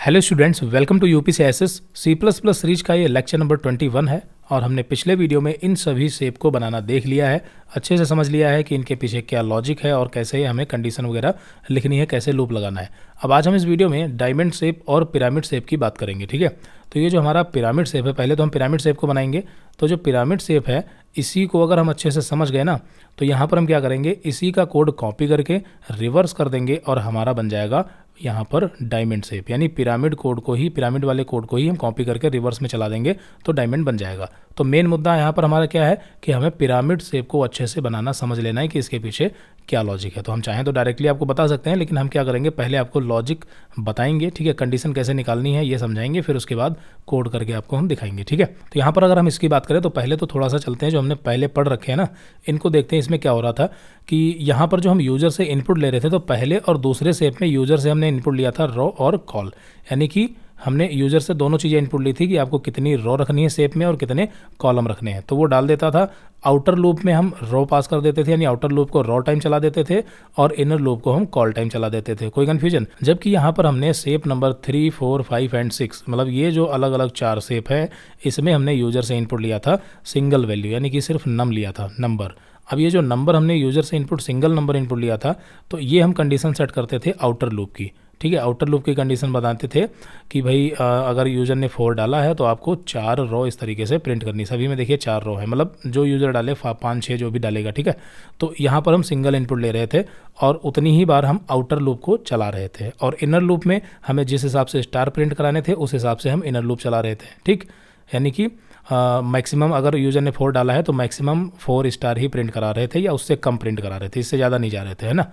Hello students, welcome to UPCSS C++ series का ये lecture number 21 है और हमने पिछले वीडियो में इन सभी शेप को बनाना देख लिया है, अच्छे से समझ लिया है कि इनके पीछे क्या लॉजिक है और कैसे हमें कंडीशन वगैरह लिखनी है, कैसे लूप लगाना है। अब आज हम इस वीडियो में डायमंड शेप और पिरामिड शेप की बात करेंगे, ठीक है। तो ये जो हमारा पिरामिड शेप है, पहले तो हम पिरामिड शेप को बनाएंगे। तो जो पिरामिड शेप है इसी को अगर हम अच्छे से समझ गए ना, तो यहाँ पर हम क्या करेंगे, इसी का कोड कॉपी करके रिवर्स कर देंगे और हमारा बन जाएगा यहाँ पर डायमंड शेप। यानी पिरामिड कोड को ही, पिरामिड वाले कोड को ही हम कॉपी करके रिवर्स में चला देंगे तो डायमंड बन जाएगा। तो मेन मुद्दा यहाँ पर हमारा क्या है कि हमें पिरामिड शेप को अच्छे से बनाना समझ लेना है कि इसके पीछे क्या लॉजिक है। तो हम चाहें तो डायरेक्टली आपको बता सकते हैं, लेकिन हम क्या करेंगे, पहले आपको लॉजिक बताएंगे, ठीक है, कंडीशन कैसे निकालनी है ये समझाएंगे, फिर उसके बाद कोड करके आपको हम दिखाएंगे, ठीक है। तो यहाँ पर अगर हम इसकी बात करें तो पहले तो थोड़ा सा चलते हैं, जो हमने पहले पढ़ रखे हैं ना, इनको देखते हैं। इसमें क्या हो रहा था कि यहाँ पर जो हम यूजर से इनपुट ले रहे थे, तो पहले और दूसरे शेप में यूजर से हमने इनपुट लिया था रो और कॉल, यानी कि हमने यूजर से दोनों चीज़ें इनपुट ली थी कि आपको कितनी रो रखनी है शेप में और कितने कॉलम रखने हैं। तो वो डाल देता था। आउटर लूप में हम रो पास कर देते थे, यानी आउटर लूप को रो टाइम चला देते थे और इनर लूप को हम कॉल टाइम चला देते थे। कोई कन्फ्यूजन? जबकि यहाँ पर हमने शेप नंबर 3, 4, 5 एंड 6, मतलब ये जो अलग अलग 4 शेप है, इसमें हमने यूजर से इनपुट लिया था सिंगल वैल्यू, यानी कि सिर्फ नम लिया था, नंबर। अब ये जो नंबर हमने यूजर से इनपुट सिंगल नंबर इनपुट लिया था, तो ये हम कंडीशन सेट करते थे आउटर लूप की, ठीक है। आउटर लूप की कंडीशन बताते थे कि भाई अगर यूज़र ने 4 डाला है तो आपको 4 रो इस तरीके से प्रिंट करनी। सभी में देखिए 4 रो है, मतलब जो यूज़र डाले 5, 6 जो भी डालेगा, ठीक है। तो यहाँ पर हम सिंगल इनपुट ले रहे थे और उतनी ही बार हम आउटर लूप को चला रहे थे, और इनर लूप में हमें जिस हिसाब से स्टार प्रिंट कराने थे उस हिसाब से हम इनर लूप चला रहे थे, ठीक। यानी कि मैक्सिमम अगर यूज़र ने 4 डाला है तो मैक्सिमम 4 स्टार ही प्रिंट करा रहे थे या उससे कम प्रिंट करा रहे थे, इससे ज़्यादा नहीं जा रहे थे, है ना।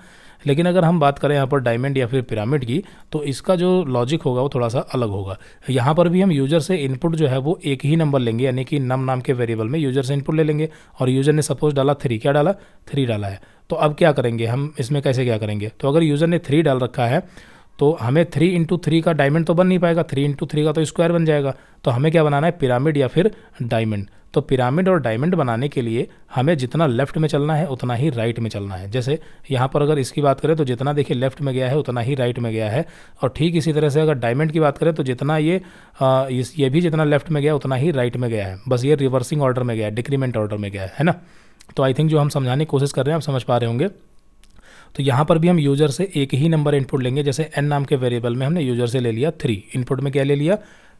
लेकिन अगर हम बात करें यहाँ पर डायमंड या फिर पिरामिड की, तो इसका जो लॉजिक होगा वो थोड़ा सा अलग होगा। यहाँ पर भी हम यूज़र से इनपुट जो है वो एक ही नंबर लेंगे, यानी कि नम नाम के वेरिएबल में यूज़र से इनपुट ले लेंगे, और यूज़र ने सपोज डाला 3, क्या डाला, 3 डाला है। तो अब क्या करेंगे हम इसमें, कैसे क्या करेंगे, तो अगर यूज़र ने 3 डाल रखा है तो हमें 3 × 3 का डायमंड तो बन नहीं पाएगा, 3 × 3 का तो स्क्वायर बन जाएगा। तो हमें क्या बनाना है, पिरामिड या फिर डायमंड। तो पिरामिड और डायमंड बनाने के लिए हमें जितना लेफ्ट में चलना है उतना ही राइट में चलना है। जैसे यहाँ पर अगर इसकी बात करें तो जितना देखिए लेफ्ट में गया है उतना ही राइट में गया है, और ठीक इसी तरह से अगर डायमंड की बात करें तो जितना ये भी जितना लेफ्ट में गया उतना ही राइट में गया है, बस ये रिवर्सिंग ऑर्डर में गया है, डिक्रीमेंट ऑर्डर में गया है ना। तो आई थिंक जो हम समझाने की कोशिश कर रहे हैं आप समझ पा रहे होंगे। तो यहाँ पर भी हम यूज़र से एक ही नंबर इनपुट लेंगे। जैसे n नाम के वेरिएबल में हमने यूज़र से ले लिया 3, इनपुट में क्या ले लिया,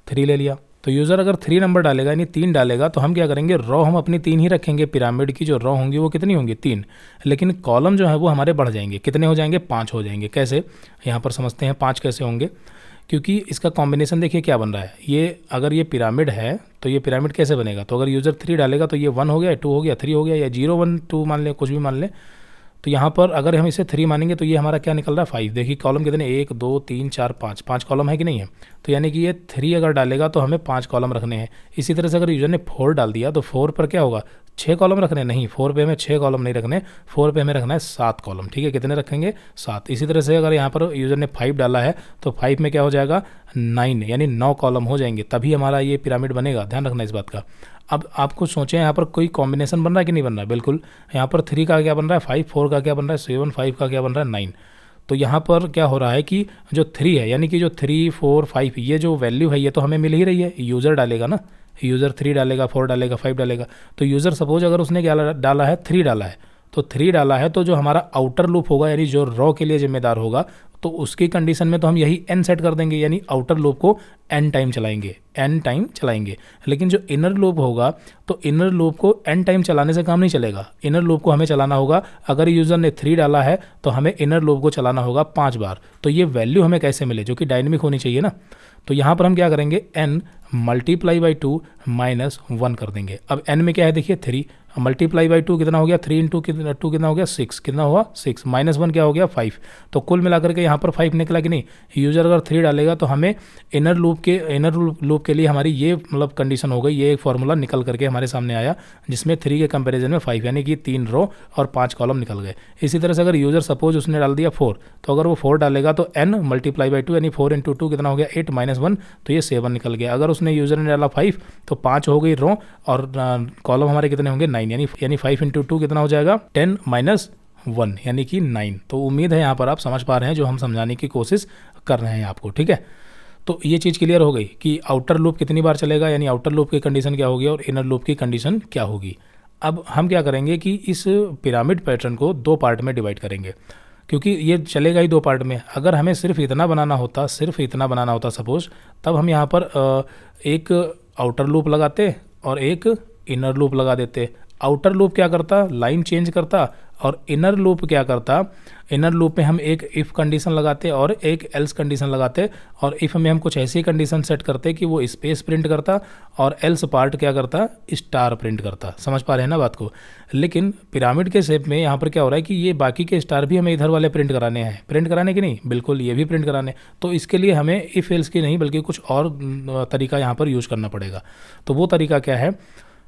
3 ले लिया। तो यूज़र अगर 3 नंबर डालेगा, यानी 3 डालेगा, तो हम क्या करेंगे, रो हम अपनी 3 ही रखेंगे। पिरामिड की जो रो होंगी वो कितनी होंगी, 3, लेकिन कॉलम जो है वो हमारे बढ़ जाएंगे। कितने हो जाएंगे, 5 हो जाएंगे। कैसे, यहाँ पर समझते हैं 5 कैसे होंगे। क्योंकि इसका कॉम्बिनेशन देखिए क्या बन रहा है, ये अगर ये पिरामिड है तो ये पिरामिड कैसे बनेगा, तो अगर यूज़र 3 डालेगा तो ये 1 हो गया, 2 हो गया, 3 हो गया, या 0, 1, 2 मान लें, कुछ भी मान लें। तो यहाँ पर अगर हम इसे 3 मानेंगे तो ये हमारा क्या निकल रहा है, 5। देखिए कॉलम कितने, 1, 2, 3, 4, 5 कॉलम है कि नहीं है। तो यानी कि ये 3 अगर डालेगा तो हमें 5 कॉलम रखने हैं। इसी तरह से अगर यूजर ने 4 डाल दिया तो 4 पर क्या होगा, 6 कॉलम रखने, नहीं, 4 पे हमें 6 कॉलम नहीं रखने, 4 पे हमें रखना है 7 कॉलम, ठीक है। कितने रखेंगे, 7। इसी तरह से अगर यहाँ पर यूज़र ने 5 डाला है तो 5 में क्या हो जाएगा, 9, यानी 9 कॉलम हो जाएंगे, तभी हमारा ये पिरामिड बनेगा। ध्यान रखना इस बात का। अब आपको सोचें यहाँ पर कोई कॉम्बिनेशन बन रहा है कि नहीं बन रहा है, बिल्कुल। यहाँ पर 3 का क्या बन रहा है, 5, 4 का क्या बन रहा है, 7, 5 का क्या बन रहा है, 9। तो यहाँ पर क्या हो रहा है कि जो 3 है, यानी कि जो 3, 4, 5 ये जो वैल्यू है ये तो हमें मिल ही रही है। यूज़र डालेगा ना, यूज़र 3 डालेगा, 4 डालेगा, 5 डालेगा। तो यूज़र सपोज अगर उसने क्या डाला है, 3 डाला है, तो 3 डाला है, तो जो हमारा आउटर लूप होगा, यानी जो रो के लिए जिम्मेदार होगा, तो उसकी कंडीशन में तो हम यही n सेट कर देंगे, यानी आउटर लूप को n टाइम चलाएंगे। लेकिन जो इनर लूप होगा, तो इनर लूप को n टाइम चलाने से काम नहीं चलेगा। इनर लूप को हमें चलाना होगा, अगर यूज़र ने 3 डाला है तो हमें इनर लूप को चलाना होगा 5 बार। तो ये वैल्यू हमें कैसे मिले, जो कि डायनेमिक होनी चाहिए ना। तो यहाँ पर हम क्या करेंगे, n × 2 - 1 कर देंगे। अब n में क्या है देखिए, 3 मल्टीप्लाई बाई 2 कितना हो गया, 3 × 2 कितना हो गया, 6, कितना हुआ, 6 -1 क्या हो गया, 5। तो कुल मिलाकर के यहाँ पर 5 निकला कि नहीं। यूज़र अगर 3 डालेगा तो हमें इनर लूप के लिए हमारी ये मतलब कंडीशन हो गई, ये एक फार्मूला निकल करके हमारे सामने आया, जिसमें 3 के कंपैरिजन में 5, यानी कि 3 रो और 5 कॉलम निकल गए। इसी तरह से अगर यूज़र सपोज उसने डाल दिया 4, तो अगर वो 4 डालेगा तो n × 2 यानी 4 × 2 कितना हो गया, 8 - 1, तो ये 7 निकल गया। अगर उसने यूज़र ने डाला 5 तो 5 हो गई रो, और कॉलम हमारे कितने होंगे, 9, यानी 5 × 2 कितना हो जाएगा, 10 - 1 यानी कि 9। तो उम्मीद है यहाँ पर आप समझ पा रहे हैं जो हम समझाने की कोशिश कर रहे हैं आपको, ठीक है। तो ये चीज़ क्लियर हो गई कि आउटर लूप कितनी बार चलेगा, यानी आउटर लूप की कंडीशन क्या होगी और इनर लूप की कंडीशन क्या होगी। अब हम क्या करेंगे कि इस पिरामिड पैटर्न को दो पार्ट में डिवाइड करेंगे, क्योंकि ये चलेगा ही दो पार्ट में। अगर हमें सिर्फ इतना बनाना होता सपोज, तब हम यहाँ पर एक आउटर लूप लगाते और एक इनर लूप लगा देते। आउटर लूप क्या करता, लाइन चेंज करता, और इनर लूप क्या करता, इनर लूप में हम एक इफ़ कंडीशन लगाते और एक एल्स कंडीशन लगाते, और इफ़ में हम कुछ ऐसी कंडीशन सेट करते कि वो स्पेस प्रिंट करता और एल्स पार्ट क्या करता, स्टार प्रिंट करता। समझ पा रहे हैं ना बात को। लेकिन पिरामिड के शेप में यहाँ पर क्या हो रहा है कि ये बाकी के स्टार भी हमें इधर वाले प्रिंट कराने हैं। प्रिंट कराने की नहीं, बिल्कुल ये भी प्रिंट कराने। तो इसके लिए हमें इफ़ एल्स की नहीं बल्कि कुछ और तरीका यहाँ पर यूज़ करना पड़ेगा। तो वो तरीका क्या है,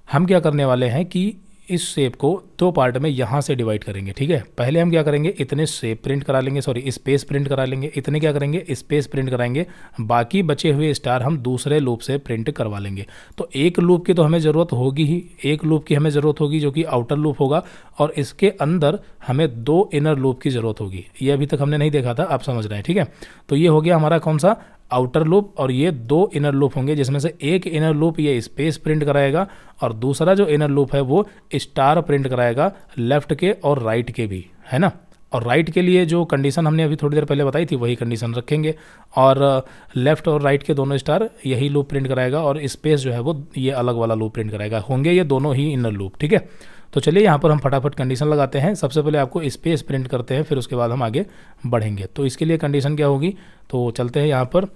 हम क्या करने वाले हैं कि इस शेप को दो पार्ट में यहाँ से डिवाइड करेंगे। ठीक है, पहले हम क्या करेंगे, इतने शेप प्रिंट करा लेंगे, सॉरी स्पेस प्रिंट करा लेंगे, इतने क्या करेंगे, स्पेस प्रिंट कराएंगे। बाकी बचे हुए स्टार हम दूसरे लूप से प्रिंट करवा लेंगे। तो एक लूप की तो हमें ज़रूरत होगी ही, एक लूप की हमें ज़रूरत होगी जो कि आउटर लूप होगा, और इसके अंदर हमें दो इनर लूप की ज़रूरत होगी। ये अभी तक हमने नहीं देखा था, आप समझ रहे हैं। ठीक है, तो ये हो गया हमारा कौन सा, आउटर लूप, और ये दो इनर लूप होंगे जिसमें से एक इनर लूप ये स्पेस प्रिंट कराएगा और दूसरा जो इनर लूप है वो स्टार प्रिंट कराएगा, लेफ्ट के और राइट के भी, है ना। और राइट के लिए जो कंडीशन हमने अभी थोड़ी देर पहले बताई थी वही कंडीशन रखेंगे, और लेफ्ट और राइट के दोनों स्टार यही लूप प्रिंट कराएगा, और स्पेस जो है वो ये अलग वाला लूप प्रिंट कराएगा। होंगे ये दोनों ही इनर लूप। ठीक है, तो चलिए यहाँ पर हम फटाफट कंडीशन लगाते हैं। सबसे पहले आपको स्पेस प्रिंट करते हैं, फिर उसके बाद हम आगे बढ़ेंगे। तो इसके लिए कंडीशन क्या होगी, तो चलते हैं यहाँ पर।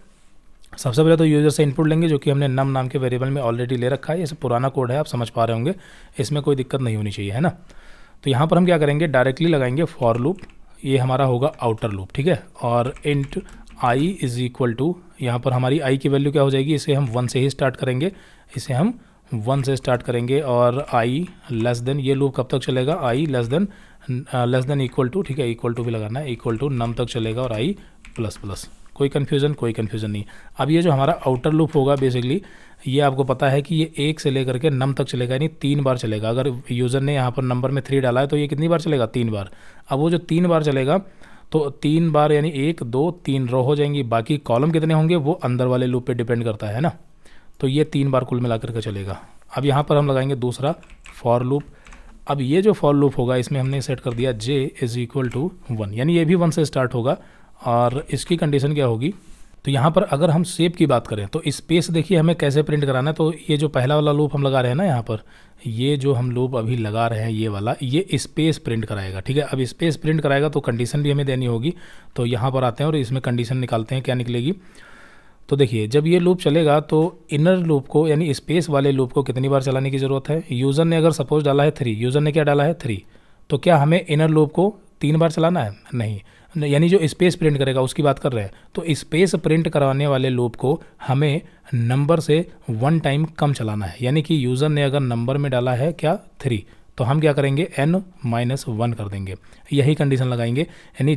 सबसे पहले तो यूज़र से इनपुट लेंगे जो कि हमने नम नाम के वेरिएबल में ऑलरेडी ले रखा है। ये सब पुराना कोड है, आप समझ पा रहे होंगे, इसमें कोई दिक्कत नहीं होनी चाहिए, है ना। तो यहाँ पर हम क्या करेंगे, डायरेक्टली लगाएंगे फॉर लूप, ये हमारा होगा आउटर लूप। ठीक है, और int I is equal to, यहाँ पर हमारी आई की वैल्यू क्या हो जाएगी, इसे हम 1 से ही स्टार्ट करेंगे, इसे हम 1 से स्टार्ट करेंगे, और आई लेस देन, ये लूप कब तक चलेगा, आई लेस देन इक्वल टू, ठीक है, इक्वल टू भी लगाना है, इक्वल टू नम तक चलेगा, और आई प्लस प्लस। कोई कन्फ्यूज़न नहीं। अब ये जो हमारा आउटर लूप होगा बेसिकली, ये आपको पता है कि ये 1 से लेकर के नम तक चलेगा, यानी 3 बार चलेगा। अगर यूज़र ने यहाँ पर नंबर में 3 डाला है तो ये कितनी बार चलेगा, 3 बार। अब वो जो 3 बार चलेगा तो 3 बार यानी 1 2 3 रो हो जाएंगी, बाकी कॉलम कितने होंगे वो अंदर वाले लूप पे डिपेंड करता है ना। तो ये 3 बार कुल मिला करके चलेगा। अब यहाँ पर हम लगाएंगे दूसरा फॉर लूप। अब ये जो फॉर लूप होगा इसमें हमने सेट कर दिया j इज़ इक्वल टू 1, यानी ये भी 1 से स्टार्ट होगा, और इसकी कंडीशन क्या होगी, तो यहाँ पर अगर हम शेप की बात करें तो स्पेस देखिए हमें कैसे प्रिंट कराना है। तो ये जो पहला वाला लूप हम लगा रहे हैं ना, यहाँ पर ये जो हम लूप अभी लगा रहे हैं ये वाला, ये स्पेस प्रिंट कराएगा। ठीक है, अब स्पेस प्रिंट कराएगा तो कंडीशन भी हमें देनी होगी। तो यहाँ पर आते हैं और इसमें कंडीशन निकालते हैं, क्या निकलेगी। तो देखिए जब ये लूप चलेगा तो इनर लूप को यानी स्पेस वाले लूप को कितनी बार चलाने की ज़रूरत है। यूज़र ने अगर सपोज डाला है 3, यूज़र ने क्या डाला है 3, तो क्या हमें इनर लूप को 3 बार चलाना है, नहीं, यानी जो स्पेस प्रिंट करेगा उसकी बात कर रहे हैं। तो स्पेस प्रिंट करवाने वाले लूप को हमें नंबर से 1 टाइम कम चलाना है, यानी कि यूज़र ने अगर नंबर में डाला है क्या 3, तो हम क्या करेंगे n-1 कर देंगे, यही कंडीशन लगाएंगे। यानी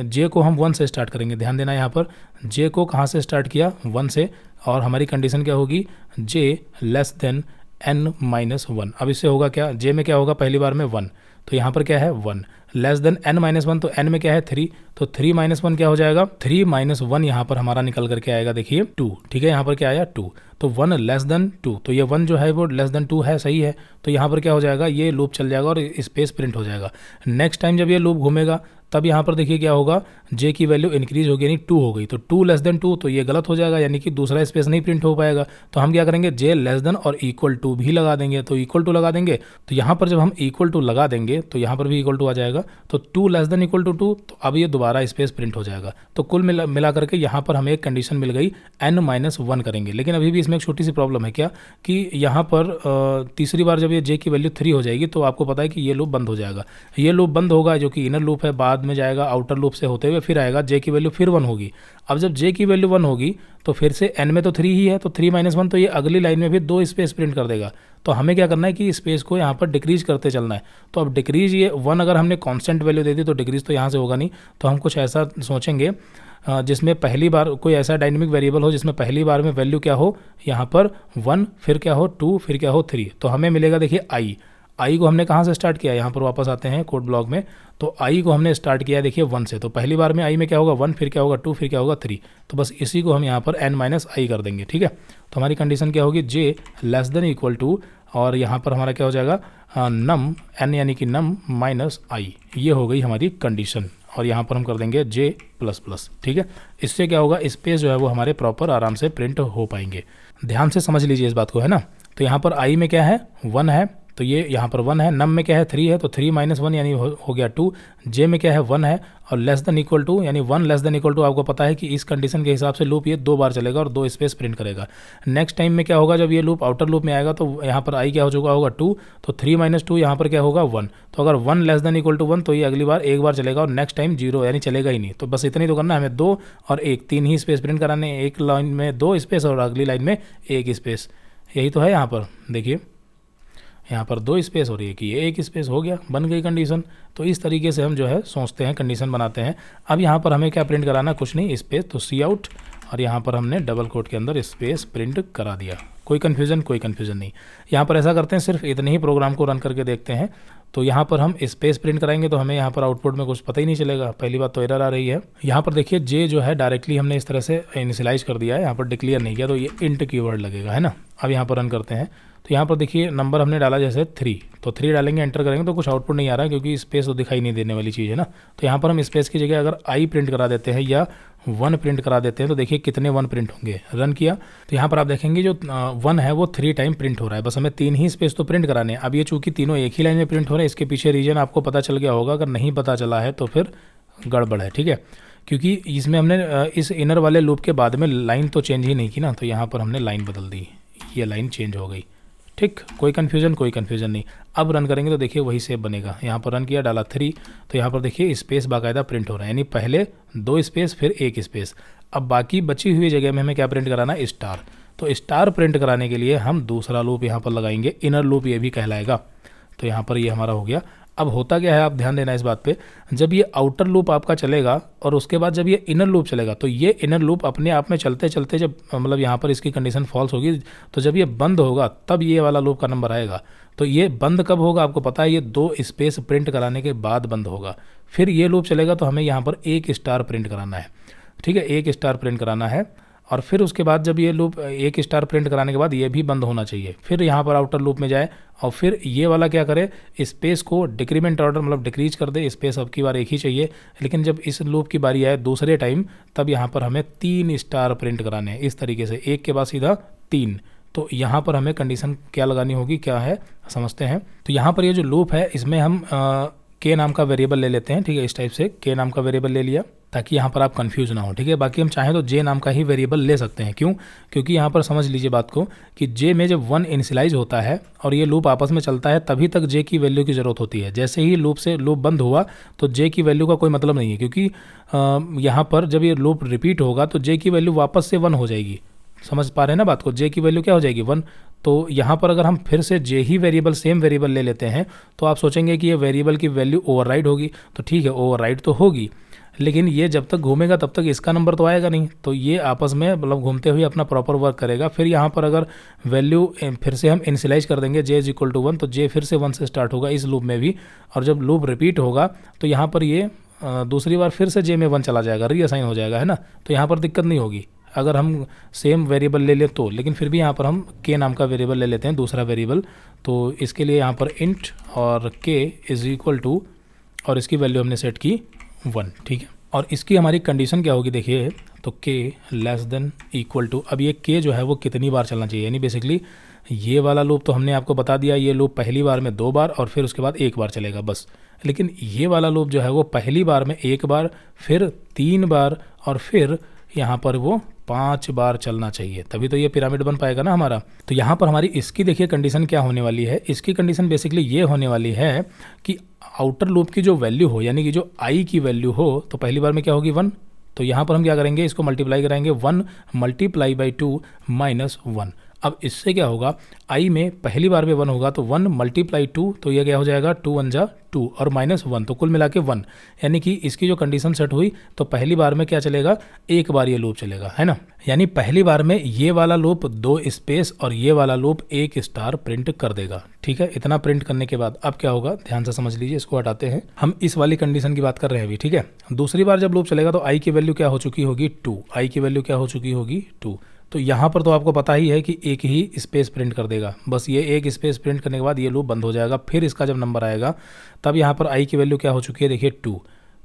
j को हम 1 से स्टार्ट करेंगे। ध्यान देना यहाँ पर j को कहाँ से स्टार्ट किया, 1 से, और हमारी कंडीशन क्या होगी, j लेस देन n-1। अब इससे होगा क्या, j में क्या होगा, पहली बार में 1, तो यहाँ पर क्या है 1, लेस देन n-1, तो n में क्या है 3, तो 3-1 क्या हो जाएगा, 3-1 यहाँ पर हमारा निकल करके आएगा, देखिए 2। ठीक है, यहाँ पर क्या आया 2, तो 1 लेस देन 2, तो ये 1 जो है वो लेस देन 2 है, सही है। तो यहाँ पर क्या हो जाएगा, ये लूप चल जाएगा और स्पेस प्रिंट हो जाएगा। नेक्स्ट टाइम जब ये लूप घूमेगा तब यहाँ पर देखिए क्या होगा, j की वैल्यू इंक्रीज होगी, यानी 2 हो गई, तो 2 लेस देन 2, तो ये गलत हो जाएगा, यानी कि दूसरा स्पेस नहीं प्रिंट हो पाएगा। तो हम क्या करेंगे, j लेस देन और इक्वल टू भी लगा देंगे। तो इक्वल टू लगा देंगे, तो यहाँ पर जब हम इक्वल टू लगा देंगे तो यहाँ पर भी इक्वल टू आ जाएगा, तो 2 लेस देन इक्वल टू 2, तो अब ये दोबारा स्पेस प्रिंट हो जाएगा। तो कुल मिला करके यहाँ पर हमें एक कंडीशन मिल गई, n-1 करेंगे। लेकिन अभी भी इसमें एक छोटी सी प्रॉब्लम है, क्या कि यहाँ पर तीसरी बार जब ये j की वैल्यू 3 हो जाएगी तो आपको पता है कि ये लूप बंद हो जाएगा। ये लूप बंद होगा जो कि इनर लूप है, बाद में जाएगा आउटर लूप से होते हुए, फिर आएगा j की वैल्यू फिर 1 होगी। अब जब j की वैल्यू 1 होगी तो फिर से n में तो 3 ही है, तो 3-1, तो ये अगली लाइन में भी 2 स्पेस प्रिंट कर देगा। तो हमें क्या करना है कि स्पेस को यहाँ पर डिक्रीज करते चलना है। तो अब डिक्रीज, ये 1 अगर हमने कांस्टेंट वैल्यू दे दी तो डिक्रीज तो यहाँ से होगा नहीं, तो हम कुछ ऐसा सोचेंगे जिसमें पहली बार कोई ऐसा डायनेमिक वेरिएबल हो जिसमें पहली बार में वैल्यू क्या हो, यहाँ पर 1, फिर क्या हो 2, फिर क्या हो 3, तो हमें मिलेगा देखिए आई को हमने कहाँ से स्टार्ट किया, यहाँ पर वापस आते हैं कोड ब्लॉक में। तो आई को हमने स्टार्ट किया देखिए 1 से, तो पहली बार में आई में क्या होगा 1, फिर क्या होगा 2, फिर क्या होगा 3। तो बस इसी को हम यहाँ पर n माइनस आई कर देंगे, ठीक है। तो हमारी कंडीशन क्या होगी, j less than equal to, और यहाँ पर हमारा क्या हो जाएगा नम n यानी कि नम माइनस आई, ये हो गई हमारी कंडीशन। और यहाँ पर हम कर देंगे j प्लस प्लस, ठीक है। इससे क्या होगा, स्पेस जो है वो हमारे प्रॉपर आराम से प्रिंट हो पाएंगे। ध्यान से समझ लीजिए इस बात को, है ना। तो यहाँ पर i में क्या है 1 है, तो ये यहाँ पर 1 है। नम में क्या है 3 है, तो 3 माइनस 1 यानी हो गया 2। जे में क्या है 1 है, और लेस देन इक्वल टू यानी 1 लेस देन इक्वल टू, आपको पता है कि इस कंडीशन के हिसाब से लूप ये 2 बार चलेगा और 2 स्पेस प्रिंट करेगा। नेक्स्ट टाइम में क्या होगा, जब ये लूप आउटर लूप में आएगा तो यहाँ पर आई क्या हो चुका होगा 2, तो 3 माइनस 2 यहाँ पर क्या होगा 1। तो अगर 1 लेस देन इक्वल टू 1 तो ये अगली बार एक बार चलेगा और नेक्स्ट टाइम 0 यानी चलेगा ही नहीं। तो बस इतनी तो करना है हमें, 2 और 1 3 ही स्पेस प्रिंट कराने, एक लाइन में 2 स्पेस और अगली लाइन में 1 स्पेस, यही तो है। यहाँ पर देखिए, यहाँ पर 2 स्पेस हो रही है कि ये 1 स्पेस हो गया, बन गई कंडीशन। तो इस तरीके से हम जो है सोचते हैं, कंडीशन बनाते हैं। अब यहाँ पर हमें क्या प्रिंट कराना, कुछ नहीं, स्पेस, तो सी आउट, और यहाँ पर हमने डबल कोट के अंदर स्पेस प्रिंट करा दिया। कोई कन्फ्यूज़न नहीं। यहाँ पर ऐसा करते हैं, सिर्फ इतने ही प्रोग्राम को रन करके देखते हैं। तो यहाँ पर हम स्पेस प्रिंट कराएंगे तो हमें यहाँ पर आउटपुट में कुछ पता ही नहीं चलेगा। पहली बात तो एरर आ रही है। यहाँ पर देखिए जे जो है डायरेक्टली हमने इस तरह से इनिशियलाइज कर दिया है, यहाँ पर डिक्लेयर नहीं किया, तो ये इंट कीवर्ड लगेगा, है ना। अब यहाँ पर रन करते हैं तो यहाँ पर देखिए नंबर हमने डाला जैसे 3, तो 3 डालेंगे, एंटर करेंगे तो कुछ आउटपुट नहीं आ रहा है क्योंकि स्पेस तो दिखाई नहीं देने वाली चीज़ है ना। तो यहाँ पर हम स्पेस की जगह अगर आई प्रिंट करा देते हैं या 1 प्रिंट करा देते हैं तो देखिए कितने 1 प्रिंट होंगे। रन किया तो यहाँ पर आप देखेंगे जो 1 है वो 3 टाइम प्रिंट हो रहा है। बस हमें 3 ही स्पेस तो प्रिंट कराने हैं। अब ये चूंकि तीनों एक ही लाइन में प्रिंट हो रहे हैं, इसके पीछे रीजन आपको पता चल गया होगा। अगर नहीं पता चला है तो फिर गड़बड़ है, ठीक है, क्योंकि इसमें हमने इस इनर वाले लूप के बाद में लाइन तो चेंज ही नहीं की ना, तो यहाँ पर हमने लाइन बदल दी, ये लाइन चेंज हो गई, ठीक। कोई कन्फ्यूजन नहीं। अब रन करेंगे तो देखिए वही सेव बनेगा। यहाँ पर रन किया, डाला 3, तो यहाँ पर देखिए स्पेस बाकायदा प्रिंट हो रहा है, यानी पहले 2 स्पेस फिर 1 स्पेस। अब बाकी बची हुई जगह में हमें क्या प्रिंट कराना है, स्टार। तो स्टार प्रिंट कराने के लिए हम दूसरा लूप यहाँ पर लगाएंगे, इनर लूप ये भी कहलाएगा। तो यहाँ पर ये हमारा हो गया। अब होता क्या है, आप ध्यान देना इस बात पे, जब ये आउटर लूप आपका चलेगा और उसके बाद जब ये इनर लूप चलेगा तो ये इनर लूप अपने आप में चलते चलते जब मतलब यहाँ पर इसकी कंडीशन फॉल्स होगी, तो जब ये बंद होगा तब ये वाला लूप का नंबर आएगा। तो ये बंद कब होगा आपको पता है, ये 2 स्पेस प्रिंट कराने के बाद बंद होगा। फिर ये लूप चलेगा तो हमें यहाँ पर 1 स्टार प्रिंट कराना है, ठीक है, 1 स्टार प्रिंट कराना है। और फिर उसके बाद जब ये लूप 1 स्टार प्रिंट कराने के बाद ये भी बंद होना चाहिए। फिर यहाँ पर आउटर लूप में जाए और फिर ये वाला क्या करे, स्पेस को डिक्रीमेंट ऑर्डर मतलब डिक्रीज कर दे। स्पेस अब की बार 1 ही चाहिए, लेकिन जब इस लूप की बारी आए दूसरे टाइम तब यहाँ पर हमें 3 स्टार प्रिंट कराने हैं। इस तरीके से 1 के बाद सीधा 3। तो यहाँ पर हमें कंडीशन क्या लगानी होगी, क्या है समझते हैं। तो यहाँ पर ये जो लूप है इसमें हम के नाम का वेरिएबल ले लेते हैं, ठीक है। इस टाइप से के नाम का वेरिएबल ले लिया ताकि यहाँ पर आप कंफ्यूज ना हो, ठीक है। बाकी हम चाहें तो जे नाम का ही वेरिएबल ले सकते हैं। क्यों? क्योंकि यहाँ पर समझ लीजिए बात को कि जे में जब 1 इनिशियलाइज होता है और ये लूप आपस में चलता है तभी तक जे की वैल्यू की ज़रूरत होती है। जैसे ही लूप बंद हुआ तो जे की वैल्यू का कोई मतलब नहीं है, क्योंकि यहाँ पर जब ये लूप रिपीट होगा तो जे की वैल्यू वापस से 1 हो जाएगी। समझ पा रहे हैं ना बात को, जे की वैल्यू क्या हो जाएगी 1। तो यहाँ पर अगर हम फिर से जे ही वेरिएबल सेम वेरिएबल ले लेते हैं तो आप सोचेंगे कि ये वेरिएबल की वैल्यू ओवरराइड होगी। तो ठीक है, ओवरराइड तो होगी, लेकिन ये जब तक घूमेगा तब तक इसका नंबर तो आएगा नहीं। तो ये आपस में मतलब घूमते हुए अपना प्रॉपर वर्क करेगा। फिर यहाँ पर अगर वैल्यू फिर से हम इनिशियलाइज कर देंगे जे इज इक्वल टू 1, तो जे फिर से 1 से स्टार्ट होगा इस लूप में भी। और जब लूप रिपीट होगा तो यहाँ पर ये दूसरी बार फिर से जे में 1 चला जाएगा, रीअसाइन हो जाएगा, है ना। तो यहाँ पर दिक्कत नहीं होगी अगर हम सेम वेरिएबल ले ले तो। लेकिन फिर भी यहाँ पर हम के नाम का वेरिएबल ले लेते हैं, दूसरा वेरिएबल। तो इसके लिए यहाँ पर इंट और के इज इक्वल टू और इसकी वैल्यू हमने सेट की 1, ठीक है। और इसकी हमारी कंडीशन क्या होगी देखिए, तो के लेस देन इक्वल टू, अब ये के जो है वो कितनी बार चलना चाहिए, यानी बेसिकली ये वाला लूप तो हमने आपको बता दिया, ये लूप पहली बार में 2 बार और फिर उसके बाद 1 बार चलेगा बस। लेकिन ये वाला लूप जो है वो पहली बार में 1 बार, फिर 3 बार और फिर यहाँ पर वो 5 बार चलना चाहिए, तभी तो ये पिरामिड बन पाएगा ना हमारा। तो यहाँ पर हमारी इसकी देखिए कंडीशन क्या होने वाली है। इसकी कंडीशन बेसिकली ये होने वाली है कि आउटर लूप की जो वैल्यू हो, यानी कि जो आई की वैल्यू हो, तो पहली बार में क्या होगी 1। तो यहाँ पर हम क्या करेंगे, इसको मल्टीप्लाई कराएंगे 1 मल्टीप्लाई बाई 2 माइनस 1। अब इससे क्या होगा, आई में पहली बार में 1 होगा तो 1 मल्टीप्लाई 2, तो ये क्या हो जाएगा 2 1 जा 2 और -1, तो कुल मिला के 1। यानी कि इसकी जो कंडीशन सेट हुई तो पहली बार में क्या चलेगा, एक बार ये लूप चलेगा, है ना। यानी पहली बार में ये वाला लूप 2 स्पेस और ये वाला लूप 1 स्टार प्रिंट कर देगा। ठीक है, इतना प्रिंट करने के बाद अब क्या होगा, ध्यान से समझ लीजिए, इसको हटाते हैं, हम इस वाली कंडीशन की बात कर रहे हैं अभी। ठीक है, दूसरी बार जब लूप चलेगा तो आई की वैल्यू क्या हो चुकी होगी 2, आई की वैल्यू क्या हो चुकी होगी 2। तो यहाँ पर तो आपको पता ही है कि एक ही स्पेस प्रिंट कर देगा, बस ये एक स्पेस प्रिंट करने के बाद ये लूप बंद हो जाएगा। फिर इसका जब नंबर आएगा तब यहाँ पर आई की वैल्यू क्या हो चुकी है, देखिए 2,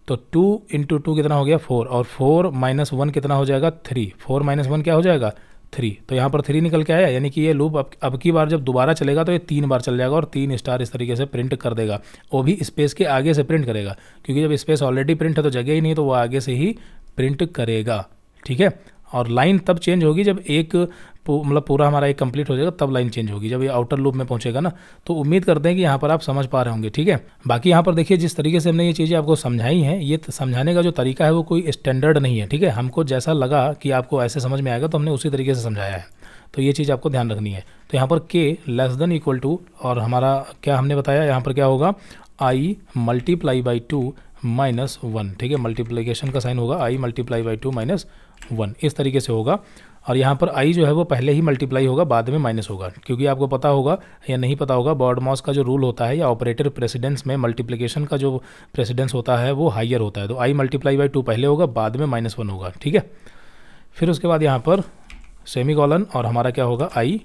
तो 2 × 2 कितना हो गया 4, और 4 - 1 कितना हो जाएगा 3, 4 - 1 क्या हो जाएगा 3, तो यहाँ पर 3 निकल के आया। यानी कि ये लूप अब की बार जब दोबारा चलेगा तो ये 3 बार चल जाएगा और 3 स्टार इस तरीके से प्रिंट कर देगा। वो भी स्पेस के आगे से प्रिंट करेगा, क्योंकि जब स्पेस ऑलरेडी प्रिंट है तो जगह ही नहीं, तो वो आगे से ही प्रिंट करेगा। ठीक है, और लाइन तब चेंज होगी जब एक मतलब पूरा हमारा एक कंप्लीट हो जाएगा, तब लाइन चेंज होगी जब ये आउटर लूप में पहुंचेगा ना। तो उम्मीद करते हैं कि यहाँ पर आप समझ पा रहे होंगे। ठीक है, बाकी यहाँ पर देखिए जिस तरीके से हमने ये चीज़ें आपको समझाई हैं, ये समझाने का जो तरीका है वो कोई स्टैंडर्ड नहीं है। ठीक है, हमको जैसा लगा कि आपको ऐसे समझ में आएगा तो हमने उसी तरीके से समझाया है, तो ये चीज़ आपको ध्यान रखनी है। तो यहाँ पर k <= और हमारा क्या हमने बताया, यहाँ पर क्या होगा i × 2 - 1। ठीक है, मल्टीप्लिकेशन का साइन होगा i × 2 - 1, इस तरीके से होगा। और यहाँ पर i जो है वो पहले ही मल्टीप्लाई होगा, बाद में माइनस होगा, क्योंकि आपको पता होगा या नहीं पता होगा, बॉडमॉस का जो रूल होता है या ऑपरेटर प्रेसिडेंस में मल्टीप्लिकेशन का जो प्रेसिडेंस होता है वो हाइयर होता है। तो i × 2 पहले होगा, बाद में -1 होगा। ठीक है, फिर उसके बाद यहाँ पर सेमीकोलन और हमारा क्या होगा i++।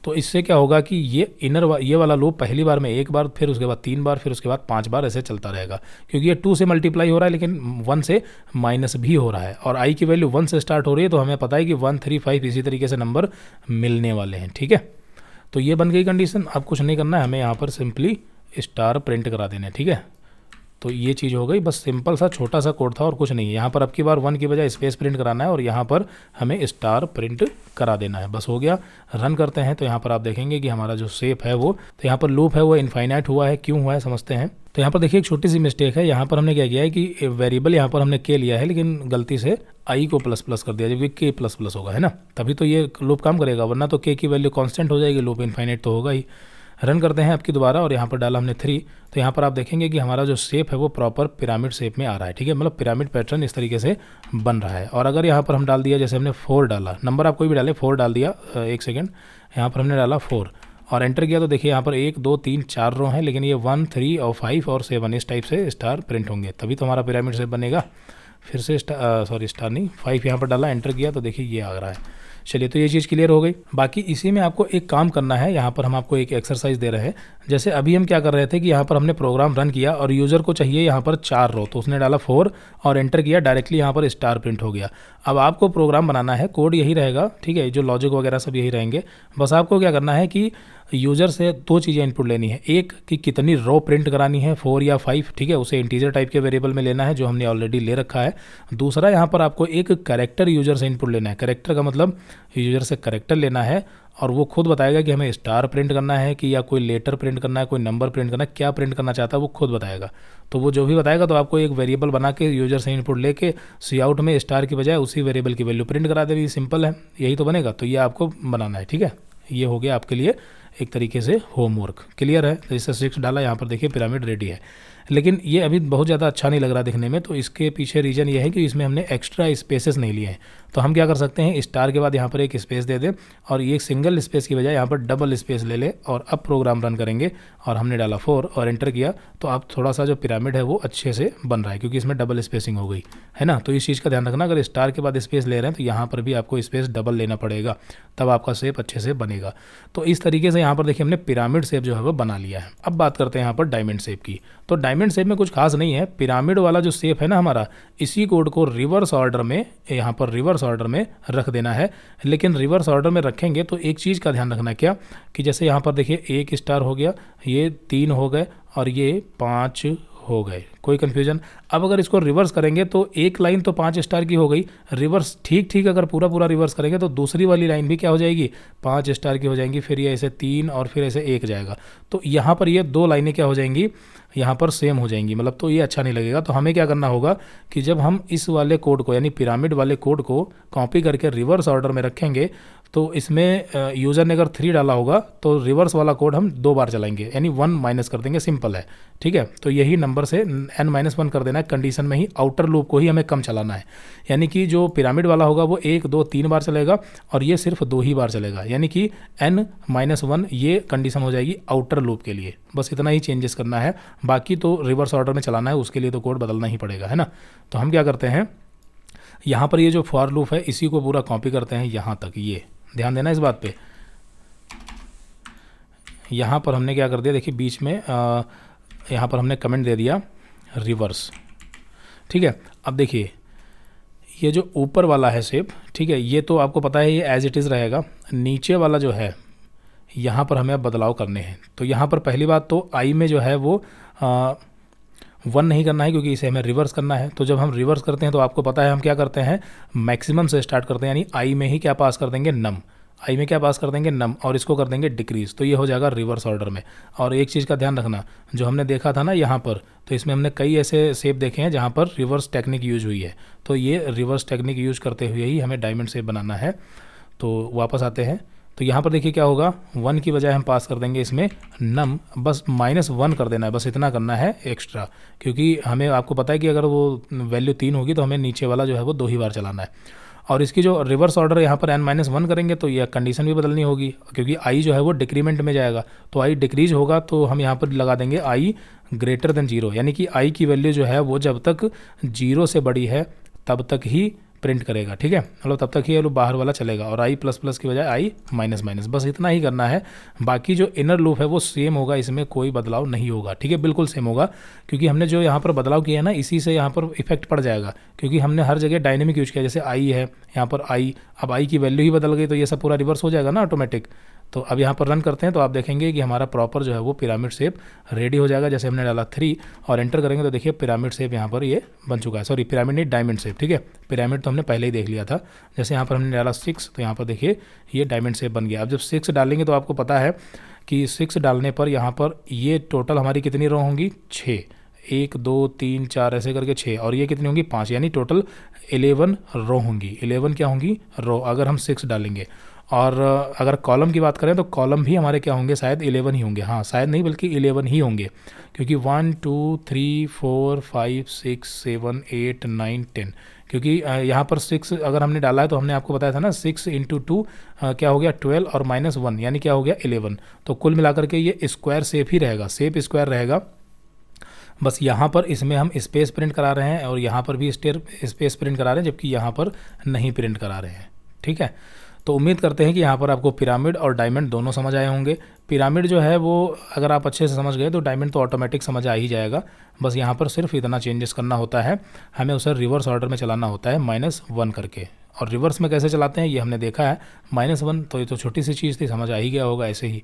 तो इससे क्या होगा कि ये वाला लूप पहली बार में एक बार, फिर उसके बाद 3 बार, फिर उसके बाद 5 बार ऐसे चलता रहेगा, क्योंकि ये 2 से मल्टीप्लाई हो रहा है लेकिन 1 से माइनस भी हो रहा है, और i की वैल्यू 1 से स्टार्ट हो रही है, तो हमें पता है कि 1 3 5 इसी तरीके से नंबर मिलने वाले हैं। ठीक है, तो ये बन गई कंडीशन। अब कुछ नहीं करना है, हमें यहाँ पर सिंपली स्टार प्रिंट करा देना है। ठीक है, तो ये चीज़ हो गई, बस सिंपल सा छोटा सा कोड था और कुछ नहीं है। यहाँ पर अब की बार 1 की बजाय स्पेस प्रिंट कराना है और यहाँ पर हमें स्टार प्रिंट करा देना है, बस हो गया। रन करते हैं तो यहाँ पर आप देखेंगे कि हमारा जो शेप है वो, तो यहाँ पर लूप है वो इनफाइनाइट हुआ है, क्यों हुआ है समझते हैं। तो यहाँ पर देखिए एक छोटी सी मिस्टेक है, यहाँ पर हमने क्या किया है कि वेरिएबल यहाँ पर हमने k लिया है, लेकिन गलती से i को ++ कर दिया, जबकि k++ होगा, है ना, तभी तो ये लूप काम करेगा, वरना तो k की वैल्यू कॉन्स्टेंट हो जाएगी, लूप इनफाइनाइट तो होगा ही। रन करते हैं आपकी दोबारा और यहाँ पर डाला हमने 3, तो यहाँ पर आप देखेंगे कि हमारा जो शेप है वो प्रॉपर पिरामिड शेप में आ रहा है। ठीक है, मतलब पिरामिड पैटर्न इस तरीके से बन रहा है। और अगर यहाँ पर हम डाल दिया, जैसे हमने 4 डाला, नंबर आप कोई भी डाले, 4 डाल दिया, 1 सेकेंड, यहाँ पर हमने डाला 4 और एंटर किया, तो देखिए यहाँ पर 1 2 3 4 रो हैं, लेकिन ये 1 3 और 5 और 7 इस टाइप से स्टार प्रिंट होंगे, तभी तो हमारा पिरामिड शेप बनेगा। फिर से स्टार नहीं, 5 यहाँ पर डाला, एंटर किया, तो देखिए ये आ रहा है। चलिए, तो ये चीज़ क्लियर हो गई। बाकी इसी में आपको एक काम करना है, यहाँ पर हम आपको एक एक्सरसाइज दे रहे हैं। जैसे अभी हम क्या कर रहे थे कि यहाँ पर हमने प्रोग्राम रन किया और यूज़र को चाहिए यहाँ पर 4 रो, तो उसने डाला 4 और एंटर किया, डायरेक्टली यहाँ पर स्टार प्रिंट हो गया। अब आपको प्रोग्राम बनाना है, कोड यही रहेगा, ठीक है, जो लॉजिक वगैरह सब यही रहेंगे। बस आपको क्या करना है कि यूज़र से 2 चीज़ें इनपुट लेनी है, एक कि कितनी रो प्रिंट करानी है, 4 या 5, ठीक है, उसे इंटीजर टाइप के वेरिएबल में लेना है जो हमने ऑलरेडी ले रखा है। दूसरा, यहाँ पर आपको एक कैरेक्टर यूज़र से इनपुट लेना है। कैरेक्टर का मतलब यूज़र से कैरेक्टर लेना है और वो खुद बताएगा कि हमें स्टार प्रिंट करना है कि या कोई लेटर प्रिंट करना है, कोई नंबर प्रिंट करना है, क्या प्रिंट करना चाहता है वो खुद बताएगा। तो वो जो भी बताएगा, तो आपको एक वेरिएबल बना के यूज़र से इनपुट लेके सी आउट में स्टार की बजाय उसी वेरिएबल की वैल्यू प्रिंट करा देगी। सिंपल है, यही तो बनेगा। तो ये आपको बनाना है, ठीक है। ये हो गया आपके लिए एक तरीके से होमवर्क। क्लियर है? तो इससे 6 डाला, यहाँ पर देखिए पिरामिड रेडी है। लेकिन ये अभी बहुत ज़्यादा अच्छा नहीं लग रहा दिखने में, तो इसके पीछे रीज़न ये है कि इसमें हमने एक्स्ट्रा स्पेसेस नहीं लिए हैं। तो हम क्या कर सकते हैं, स्टार के बाद यहाँ पर एक स्पेस दे दें और ये सिंगल स्पेस की बजाय यहाँ पर डबल स्पेस ले ले और अब प्रोग्राम रन करेंगे और हमने डाला 4 और एंटर किया, तो अब थोड़ा सा जो पिरामिड है वो अच्छे से बन रहा है क्योंकि इसमें डबल स्पेसिंग हो गई है ना। तो इस चीज़ का ध्यान रखना, अगर स्टार के बाद स्पेस ले रहे हैं तो यहाँ पर भी आपको स्पेस डबल लेना पड़ेगा, तब आपका शेप अच्छे से बनेगा। तो इस तरीके से यहाँ पर देखिए हमने पिरामिड शेप जो है वो बना लिया है। अब बात करते हैं यहाँ पर डायमंड शेप की। तो डायमंड शेप में कुछ खास नहीं है, पिरामिड वाला जो शेप है ना हमारा, इसी कोड को रिवर्स ऑर्डर में, यहाँ पर रिवर्स ऑर्डर में रख देना है। लेकिन रिवर्स ऑर्डर में रखेंगे तो एक चीज़ का ध्यान रखना, क्या कि जैसे यहाँ पर देखिए 1 स्टार हो गया, ये 3 हो गए और ये 5 हो गए। कोई कन्फ्यूजन। अब अगर इसको रिवर्स करेंगे तो एक लाइन तो 5 स्टार की हो गई, रिवर्स ठीक अगर पूरा रिवर्स करेंगे तो दूसरी वाली लाइन भी क्या हो जाएगी, 5 स्टार की हो जाएंगी, फिर ये ऐसे 3 और फिर ऐसे 1 जाएगा। तो यहाँ पर ये 2 लाइनें क्या हो जाएंगी, यहाँ पर सेम हो जाएंगी, मतलब तो ये अच्छा नहीं लगेगा। तो हमें क्या करना होगा कि जब हम इस वाले कोड को यानी पिरामिड वाले कोड को कॉपी करके रिवर्स ऑर्डर में रखेंगे तो इसमें यूज़र ने अगर 3 डाला होगा तो रिवर्स वाला कोड हम 2 बार चलाएंगे, यानी 1 माइनस कर देंगे, सिंपल है। ठीक है, तो यही नंबर से n-1 कर देना है, कंडीशन में ही आउटर लूप को ही हमें कम चलाना है। यानी कि जो पिरामिड वाला होगा वो 1 2 3 बार चलेगा और ये सिर्फ 2 ही बार चलेगा, यानी कि n-1 ये कंडीशन हो जाएगी आउटर लूप के लिए। बस इतना ही चेंजेस करना है, बाकी तो रिवर्स ऑर्डर में चलाना है, उसके लिए तो कोड बदलना ही पड़ेगा, है ना। तो हम क्या करते हैं, यहाँ पर ये जो फॉर लूप है इसी को पूरा कॉपी करते हैं यहाँ तक, ये ध्यान देना इस बात पे। यहाँ पर हमने क्या कर दिया, देखिए बीच में यहाँ पर हमने कमेंट दे दिया रिवर्स। ठीक है, अब देखिए ये जो ऊपर वाला है शेप, ठीक है, ये तो आपको पता है ये एज इट इज़ रहेगा। नीचे वाला जो है यहाँ पर हमें अब बदलाव करने हैं। तो यहाँ पर पहली बात तो आई में जो है वो 1 नहीं करना है, क्योंकि इसे हमें रिवर्स करना है। तो जब हम रिवर्स करते हैं तो आपको पता है हम क्या करते हैं, मैक्सिमम से स्टार्ट करते हैं, यानी आई में ही क्या पास कर देंगे, नम। आई में क्या पास कर देंगे, नम, और इसको कर देंगे डिक्रीज। तो ये हो जाएगा रिवर्स ऑर्डर में। और एक चीज़ का ध्यान रखना, जो हमने देखा था ना यहाँ पर, तो इसमें हमने कई ऐसे शेप देखे हैं जहाँ पर रिवर्स टेक्निक यूज हुई है। तो ये रिवर्स टेक्निक यूज करते हुए ही हमें डायमंड शेप बनाना है। तो वापस आते हैं, तो यहाँ पर देखिए क्या होगा, 1 की बजाय हम पास कर देंगे इसमें नम, बस -1 कर देना है, बस इतना करना है एक्स्ट्रा, क्योंकि हमें आपको पता है कि अगर वो वैल्यू 3 होगी तो हमें नीचे वाला जो है वो 2 ही बार चलाना है। और इसकी जो रिवर्स ऑर्डर यहाँ पर n-1 करेंगे तो यह कंडीशन भी बदलनी होगी, क्योंकि आई जो है वो डिक्रीमेंट में जाएगा। तो आई डिक्रीज होगा तो हम यहाँ पर लगा देंगे आई ग्रेटर देन 0, यानी कि आई की वैल्यू जो है वो जब तक 0 से बड़ी है तब तक ही प्रिंट करेगा। ठीक है, मतलब तब तक ही ये लूप बाहर वाला चलेगा, और आई प्लस प्लस की बजाय आई माइनस माइनस, बस इतना ही करना है। बाकी जो इनर लूप है वो सेम होगा, इसमें कोई बदलाव नहीं होगा। ठीक है, बिल्कुल सेम होगा, क्योंकि हमने जो यहाँ पर बदलाव किया है ना, इसी से यहाँ पर इफेक्ट पड़ जाएगा, क्योंकि हमने हर जगह डायनेमिक यूज किया। जैसे आई है यहाँ पर आई, अब आई की वैल्यू ही बदल गई तो ये सब पूरा रिवर्स हो जाएगा ना ऑटोमेटिक। तो अब यहाँ पर रन करते हैं तो आप देखेंगे कि हमारा प्रॉपर जो है वो पिरामिड शेप रेडी हो जाएगा। जैसे हमने डाला 3 और एंटर करेंगे तो देखिए पिरामिड शेप यहाँ पर ये बन चुका है, सॉरी पिरामिड नहीं, डायमंड शेप। ठीक है, पिरामिड तो हमने पहले ही देख लिया था। जैसे यहाँ पर हमने डाला 6 तो यहाँ पर देखिए ये डायमंड शेप बन गया। अब जब 6 डालेंगे तो आपको पता है कि 6 डालने पर यहाँ पर ये टोटल हमारी कितनी रो होंगी, 6, 1 2 3 4 ऐसे करके 6, और ये कितनी होंगी, 5, यानी टोटल 11 रो होंगी। 11 क्या होंगी, रो, अगर हम 6 डालेंगे। और अगर कॉलम की बात करें तो कॉलम भी हमारे क्या होंगे, शायद 11 ही होंगे, हाँ शायद नहीं बल्कि 11 ही होंगे, क्योंकि 1 2 3 4 5 6 7 8 9 10, क्योंकि यहाँ पर 6 अगर हमने डाला है तो हमने आपको बताया था ना 6 × 2 क्या हो गया 12 और -1 यानी क्या हो गया 11। तो कुल मिलाकर के ये स्क्वायर शेप ही रहेगा, शेप स्क्वायर रहेगा। बस यहाँ पर इसमें हम स्पेस प्रिंट करा रहे हैं और यहाँ पर भी स्पेस प्रिंट करा रहे हैं, जबकि यहाँ पर नहीं प्रिंट करा रहे हैं। ठीक है, तो उम्मीद करते हैं कि यहाँ पर आपको पिरामिड और डायमंड दोनों समझ आए होंगे। पिरामिड जो है वो अगर आप अच्छे से समझ गए तो डायमंड तो ऑटोमेटिक समझ आ ही जाएगा। बस यहाँ पर सिर्फ इतना चेंजेस करना होता है, हमें उसे रिवर्स ऑर्डर में चलाना होता है -1 करके। और रिवर्स में कैसे चलाते हैं ये हमने देखा है, -1, तो ये तो छोटी सी चीज़ थी, समझ आ ही गया होगा ऐसे ही।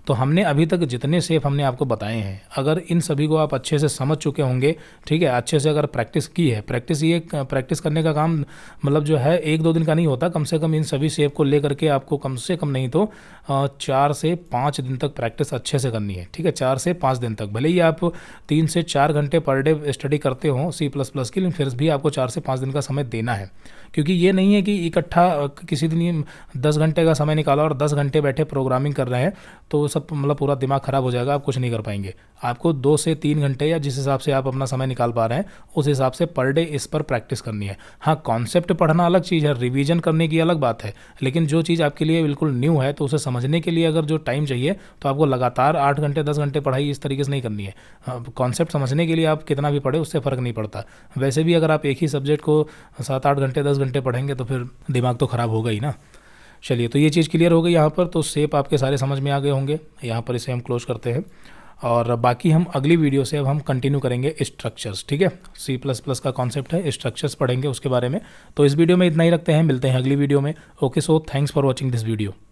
तो हमने अभी तक जितने शेप हमने आपको बताए हैं, अगर इन सभी को आप अच्छे से समझ चुके होंगे, ठीक है, अच्छे से अगर प्रैक्टिस की है, प्रैक्टिस करने का काम मतलब जो है 1-2 दिन का नहीं होता, कम से कम इन सभी शेप को लेकर के आपको कम से कम नहीं तो 4 से 5 दिन तक प्रैक्टिस अच्छे से करनी है। ठीक है, 4 से 5 दिन तक, भले ही आप 3 से 4 घंटे पर डे स्टडी करते हो C++ की, लेकिन फिर भी आपको 4 से 5 दिन का समय देना है, क्योंकि ये नहीं है कि इकट्ठा किसी दिन 10 घंटे का समय निकाला और 10 घंटे बैठे प्रोग्रामिंग कर रहे हैं तो सब मतलब पूरा दिमाग ख़राब हो जाएगा, आप कुछ नहीं कर पाएंगे। आपको 2 से 3 घंटे या जिस हिसाब से आप अपना समय निकाल पा रहे हैं उस हिसाब से पर डे इस पर प्रैक्टिस करनी है। हाँ, कॉन्सेप्ट पढ़ना अलग चीज़ है, रिवीजन करने की अलग बात है, लेकिन जो चीज़ आपके लिए बिल्कुल न्यू है तो उसे समझने के लिए अगर जो टाइम चाहिए तो आपको लगातार 8 घंटे 10 घंटे पढ़ाई इस तरीके से नहीं करनी है। कॉन्सेप्ट समझने के लिए आप कितना भी पढ़े उससे फ़र्क नहीं पड़ता। वैसे भी अगर आप एक ही सब्जेक्ट को 7-8 घंटे 10 घंटे पढ़ेंगे तो फिर दिमाग तो ख़राब होगा ही ना। चलिए, तो ये चीज़ क्लियर हो गई यहाँ पर, तो शेप आपके सारे समझ में आ गए होंगे। यहाँ पर इसे हम क्लोज करते हैं और बाकी हम अगली वीडियो से अब हम कंटिन्यू करेंगे स्ट्रक्चर्स। ठीक है, C++ का कॉन्सेप्ट है, स्ट्रक्चर्स पढ़ेंगे उसके बारे में। तो इस वीडियो में इतना ही रखते हैं, मिलते हैं अगली वीडियो में। Okay, so thanks for watching this video.